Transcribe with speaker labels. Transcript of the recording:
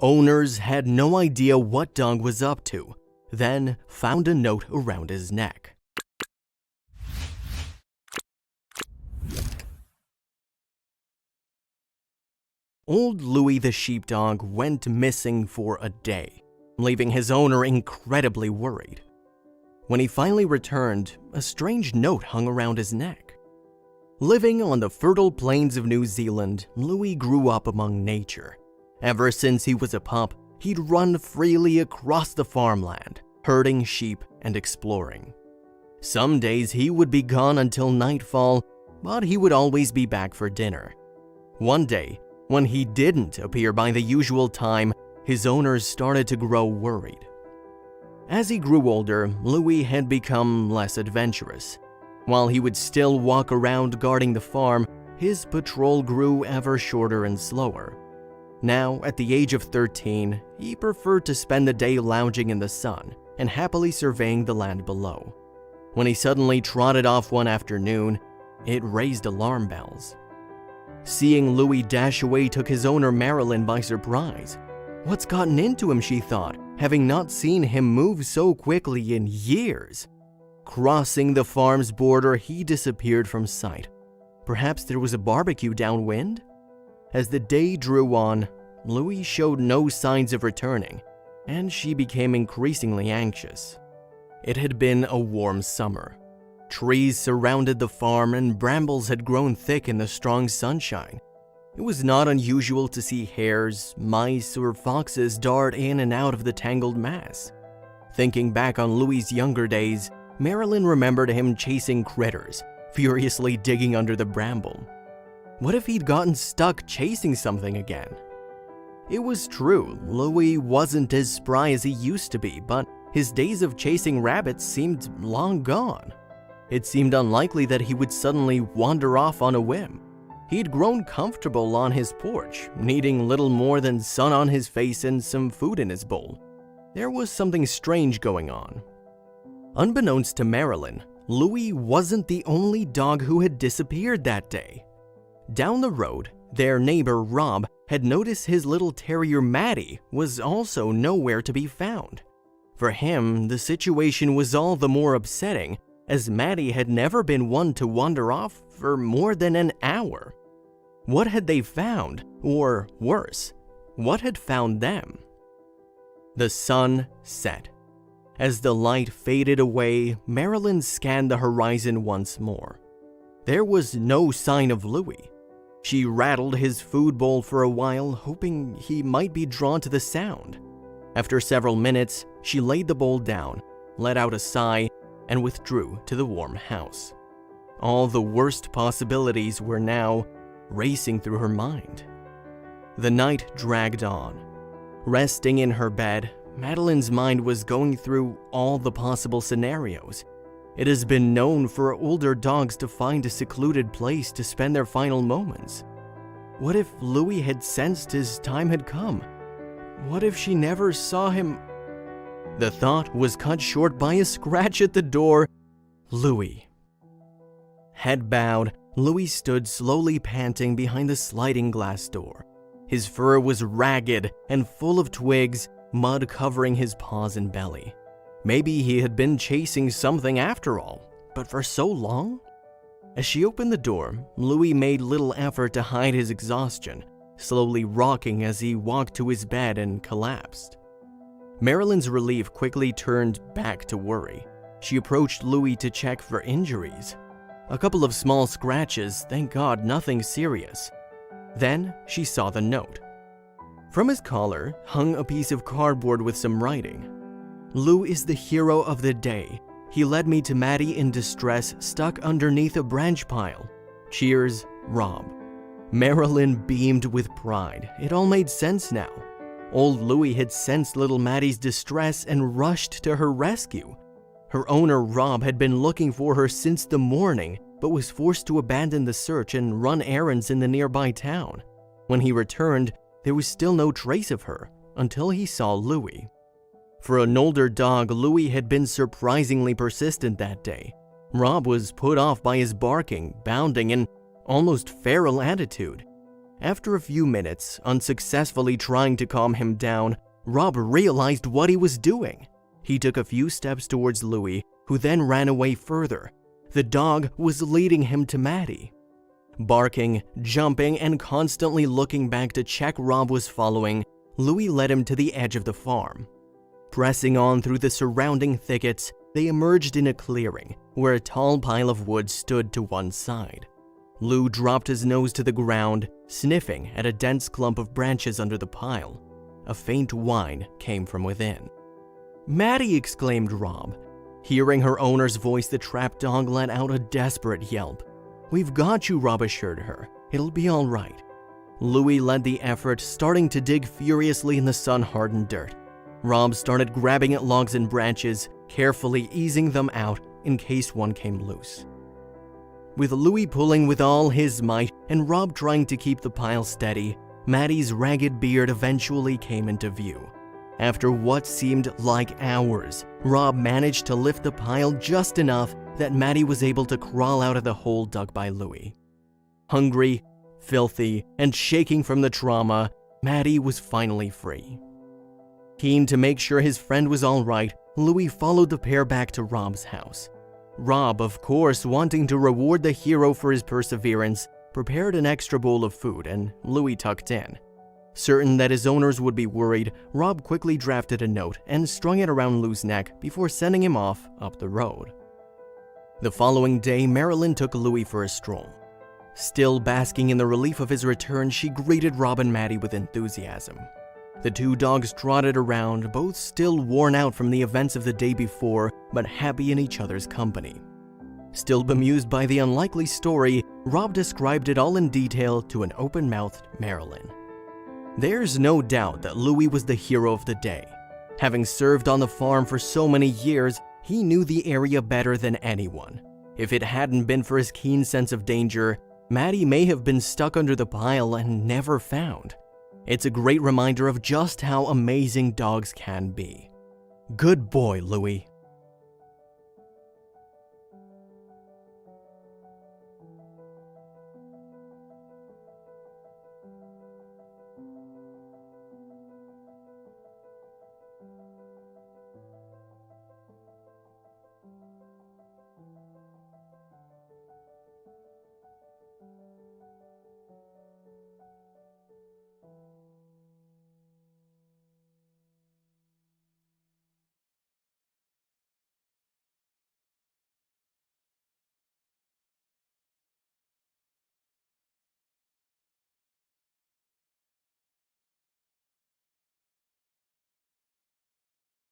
Speaker 1: Owners had no idea what dog was up to, then found a note around his neck. Old Louie the sheepdog went missing for a day, leaving his owner incredibly worried. When he finally returned, a strange note hung around his neck. Living on the fertile plains of New Zealand, Louie grew up among nature. Ever since he was a pup, he'd run freely across the farmland, herding sheep and exploring. Some days he would be gone until nightfall, but he would always be back for dinner. One day, when he didn't appear by the usual time, his owners started to grow worried. As he grew older, Louie had become less adventurous. While he would still walk around guarding the farm, his patrol grew ever shorter and slower. Now, at the age of 13, he preferred to spend the day lounging in the sun and happily surveying the land below. When he suddenly trotted off one afternoon, it raised alarm bells. Seeing Louie dash away took his owner Marilyn by surprise. What's gotten into him, she thought, having not seen him move so quickly in years. Crossing the farm's border, he disappeared from sight. Perhaps there was a barbecue downwind? As the day drew on, Louie showed no signs of returning, and she became increasingly anxious. It had been a warm summer. Trees surrounded the farm and brambles had grown thick in the strong sunshine. It was not unusual to see hares, mice, or foxes dart in and out of the tangled mass. Thinking back on Louie's younger days, Marilyn remembered him chasing critters, furiously digging under the bramble. What if he'd gotten stuck chasing something again? It was true, Louie wasn't as spry as he used to be, but his days of chasing rabbits seemed long gone. It seemed unlikely that he would suddenly wander off on a whim. He'd grown comfortable on his porch, needing little more than sun on his face and some food in his bowl. There was something strange going on. Unbeknownst to Marilyn, Louie wasn't the only dog who had disappeared that day. Down the road, their neighbor Rob had noticed his little terrier Maddie was also nowhere to be found. For him, the situation was all the more upsetting, as Maddie had never been one to wander off for more than an hour. What had they found? Or worse, what had found them? The sun set. As the light faded away, Marilyn scanned the horizon once more. There was no sign of Louie. She rattled his food bowl for a while, hoping he might be drawn to the sound. After several minutes, she laid the bowl down, let out a sigh, and withdrew to the warm house. All the worst possibilities were now racing through her mind. The night dragged on. Resting in her bed, Madeline's mind was going through all the possible scenarios. It has been known for older dogs to find a secluded place to spend their final moments. What if Louie had sensed his time had come? What if she never saw him? The thought was cut short by a scratch at the door. Louie. Head bowed, Louie stood slowly panting behind the sliding glass door. His fur was ragged and full of twigs, mud covering his paws and belly. Maybe he had been chasing something after all, but for so long? As she opened the door, Louie made little effort to hide his exhaustion, slowly rocking as he walked to his bed and collapsed. Marilyn's relief quickly turned back to worry. She approached Louie to check for injuries. A couple of small scratches, thank God nothing serious. Then she saw the note. From his collar hung a piece of cardboard with some writing. Lou is the hero of the day. He led me to Maddie in distress, stuck underneath a branch pile. Cheers, Rob. Marilyn beamed with pride. It all made sense now. Old Louie had sensed little Maddie's distress and rushed to her rescue. Her owner, Rob, had been looking for her since the morning, but was forced to abandon the search and run errands in the nearby town. When he returned, there was still no trace of her, until he saw Louie. For an older dog, Louie had been surprisingly persistent that day. Rob was put off by his barking, bounding, and almost feral attitude. After a few minutes, unsuccessfully trying to calm him down, Rob realized what he was doing. He took a few steps towards Louie, who then ran away further. The dog was leading him to Maddie. Barking, jumping, and constantly looking back to check Rob was following, Louie led him to the edge of the farm. Pressing on through the surrounding thickets, they emerged in a clearing, where a tall pile of wood stood to one side. Lou dropped his nose to the ground, sniffing at a dense clump of branches under the pile. A faint whine came from within. "Maddie!" exclaimed Rob. Hearing her owner's voice, the trap dog let out a desperate yelp. "We've got you," Rob assured her. "It'll be all right." Louie led the effort, starting to dig furiously in the sun-hardened dirt. Rob started grabbing at logs and branches, carefully easing them out in case one came loose. With Louie pulling with all his might and Rob trying to keep the pile steady, Maddie's ragged beard eventually came into view. After what seemed like hours, Rob managed to lift the pile just enough that Maddie was able to crawl out of the hole dug by Louie. Hungry, filthy, and shaking from the trauma, Maddie was finally free. Keen to make sure his friend was all right, Louie followed the pair back to Rob's house. Rob, of course, wanting to reward the hero for his perseverance, prepared an extra bowl of food and Louie tucked in. Certain that his owners would be worried, Rob quickly drafted a note and strung it around Lou's neck before sending him off up the road. The following day, Marilyn took Louie for a stroll. Still basking in the relief of his return, she greeted Rob and Maddie with enthusiasm. The two dogs trotted around, both still worn out from the events of the day before, but happy in each other's company. Still bemused by the unlikely story, Rob described it all in detail to an open-mouthed Marilyn. There's no doubt that Louie was the hero of the day. Having served on the farm for so many years, he knew the area better than anyone. If it hadn't been for his keen sense of danger, Maddie may have been stuck under the pile and never found. It's a great reminder of just how amazing dogs can be. Good boy, Louie.